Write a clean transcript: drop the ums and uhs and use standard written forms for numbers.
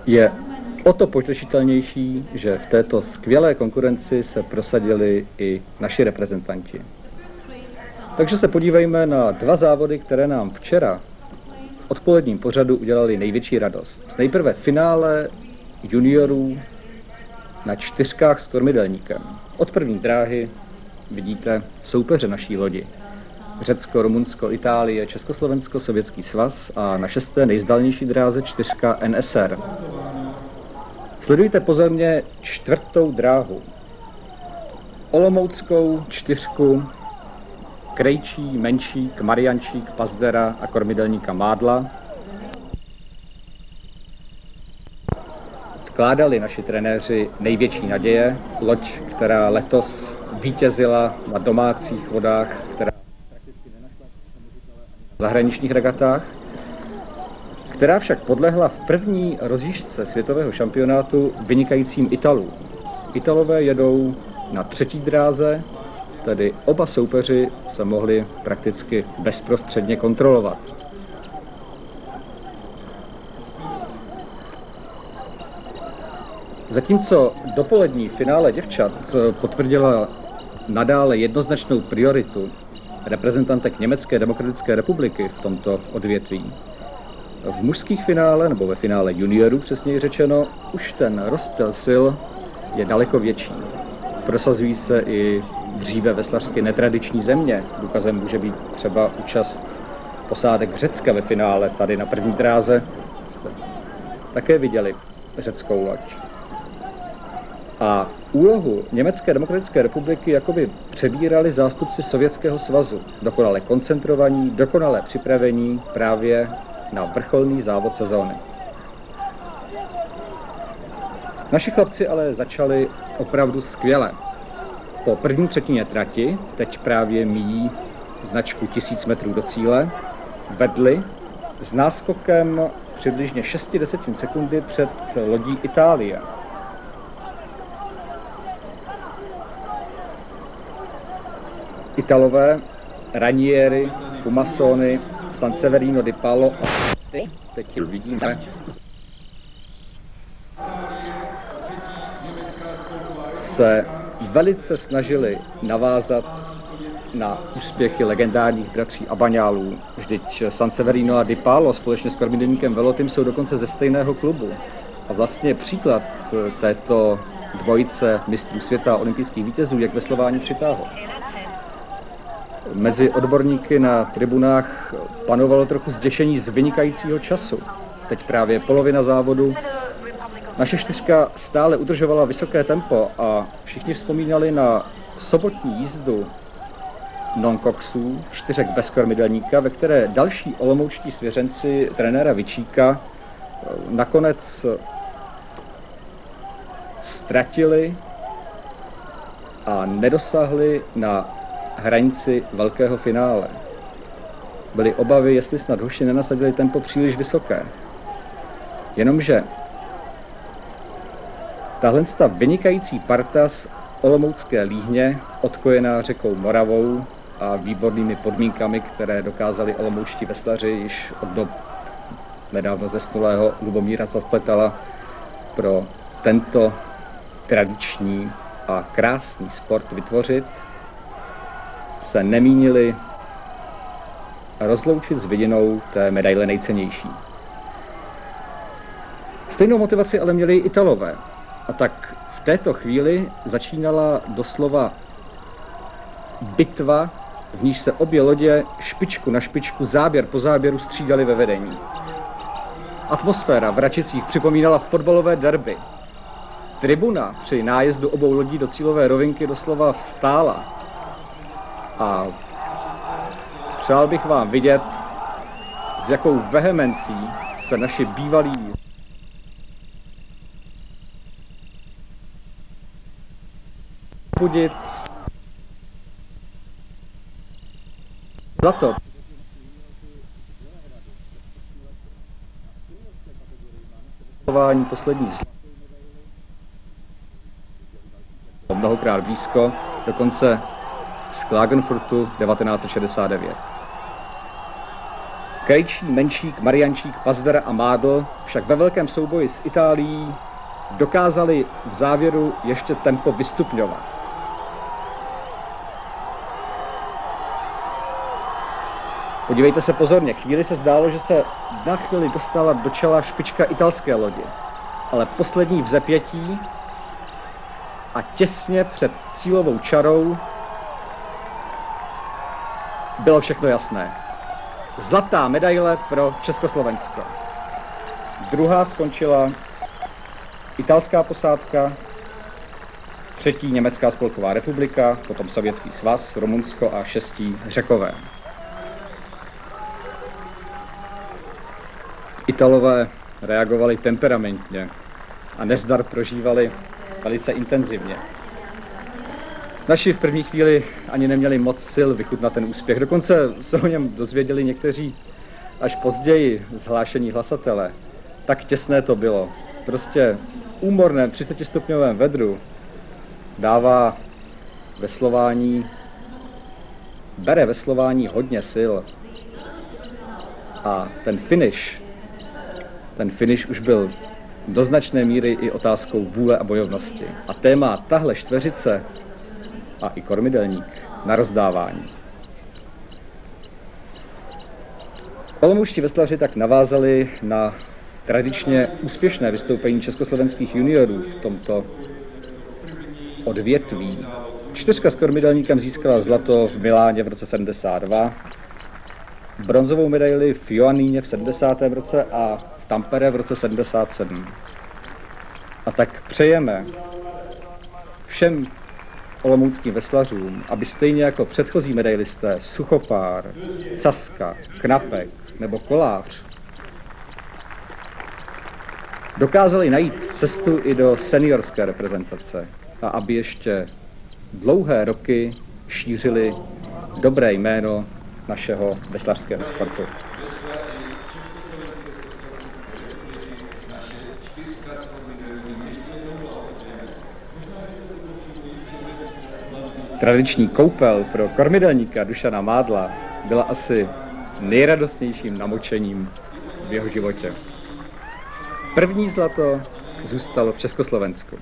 Je o to potěšitelnější, že v této skvělé konkurenci se prosadili i naši reprezentanti. Takže se podívejme na dva závody, které nám včera v odpoledním pořadu udělali největší radost. Nejprve finále juniorů na čtyřkách s kormidelníkem. Od první dráhy vidíte soupeře naší lodi. Řecko, Rumunsko, Itálie, Československo, Sovětský svaz a na šesté nejvzdálenější dráze čtyřka NSR. Sledujte pozorně čtvrtou dráhu. Olomouckou čtyřku Krejčí, Menšík, Mariančík, Pazdera a kormidelníka Mádla. Vkládali naši trenéři největší naděje. Loď, která letos vítězila na domácích vodách, která prakticky nenašla v zahraničních regatách, která však podlehla v první rozjížďce světového šampionátu vynikajícím Italům. Italové jedou na třetí dráze, tedy oba soupeři se mohli prakticky bezprostředně kontrolovat. Zatímco dopolední finále děvčat potvrdila nadále jednoznačnou prioritu reprezentantek Německé demokratické republiky v tomto odvětví, v mužských finále, nebo ve finále juniorů přesněji řečeno, už ten rozptyl sil je daleko větší. Prosazují se i dříve veslařsky netradiční země. Důkazem může být třeba účast posádek Řecka ve finále. Tady na první dráze jste také viděli řeckou loď. A úlohu Německé demokratické republiky jakoby přebírali zástupci Sovětského svazu. Dokonale koncentrovaní, dokonale připravení právě na vrcholný závod sezóny. Naši chlapci ale začali opravdu skvěle. Po první třetině trati, teď právě míjí značku 1000 metrů do cíle, vedli s náskokem přibližně 0,6 sekundy před lodí Itálie. Italové, Ranieri, Fumasoni, Sanseverino di Palo a teď vidíme, se velice snažili navázat na úspěchy legendárních bratří Abagnálů. Vždyť Sanseverino a Di Palo společně s kormidelníkem Velotym jsou dokonce ze stejného klubu. A vlastně příklad této dvojice mistrů světa a olympijských vítězů, jak veslování přitáhl. Mezi odborníky na tribunách panovalo trochu zděšení z vynikajícího času. Teď právě polovina závodu. Naše čtyřka stále udržovala vysoké tempo a všichni vzpomínali na sobotní jízdu non-coxů, čtyřek bez kormidelníka, ve které další olomoučtí svěřenci trenéra Vičíka nakonec ztratili a nedosáhli na hranici velkého finále. Byly obavy, jestli snad hoši nenasadili tempo příliš vysoké. Jenomže tahle vynikající parta z olomoucké líhně, odkojená řekou Moravou a výbornými podmínkami, které dokázali olomoučtí veslaři již od dob nedávno zesnulého Lubomíra Zapletala pro tento tradiční a krásný sport vytvořit, se nemínili rozloučit s vidinou té medaile nejcennější. Stejnou motivaci ale měli i Italové. A tak v této chvíli začínala doslova bitva, v níž se obě lodě špičku na špičku, záběr po záběru střídali ve vedení. Atmosféra v Račicích připomínala fotbalové derby. Tribuna při nájezdu obou lodí do cílové rovinky doslova vstála. A přál bych vám vidět, s jakou vehemencí se naši bývalí budit zlato. Poslední mnohokrát blízko, dokonce z Klagenfurtu 1969. Krejčí, Menšík, Mariančík, Pazdera a Mádl však ve velkém souboji s Itálií dokázali v závěru ještě tempo vystupňovat. Podívejte se pozorně, chvíli se zdálo, že se na chvíli dostala do čela špička italské lodi, ale poslední vzepětí a těsně před cílovou čarou bylo všechno jasné. Zlatá medaile pro Československo. Druhá skončila italská posádka, třetí Německá spolková republika, potom Sovětský svaz, Rumunsko a šestí Řekové. Italové reagovali temperamentně a nezdar prožívali velice intenzivně. Naši v první chvíli ani neměli moc sil vychutnat ten úspěch. Dokonce se o něm dozvěděli někteří až později z hlášení hlasatele. Tak těsné to bylo. Prostě v úmorném 30stupňovém vedru dává bere veslování hodně sil. A ten finish už byl do značné míry i otázkou vůle a bojovnosti. A téma tahle čtveřice a i kormidelník na rozdávání. Olomoučtí veslaři tak navázali na tradičně úspěšné vystoupení československých juniorů v tomto odvětví. Čtyřka s kormidelníkem získala zlato v Miláně v roce 72, bronzovou medaili v Joanníně v 70. roce a v Tampere v roce 77. A tak přejeme všem olomouckým veslařům, aby stejně jako předchozí medailisté Suchopár, Caska, Knapek nebo Kolář dokázali najít cestu i do seniorské reprezentace a aby ještě dlouhé roky šířili dobré jméno našeho veslařského sportu. Tradiční koupel pro kormidelníka Dušana Mádla byla asi nejradostnějším namočením v jeho životě. První zlato zůstalo v Československu.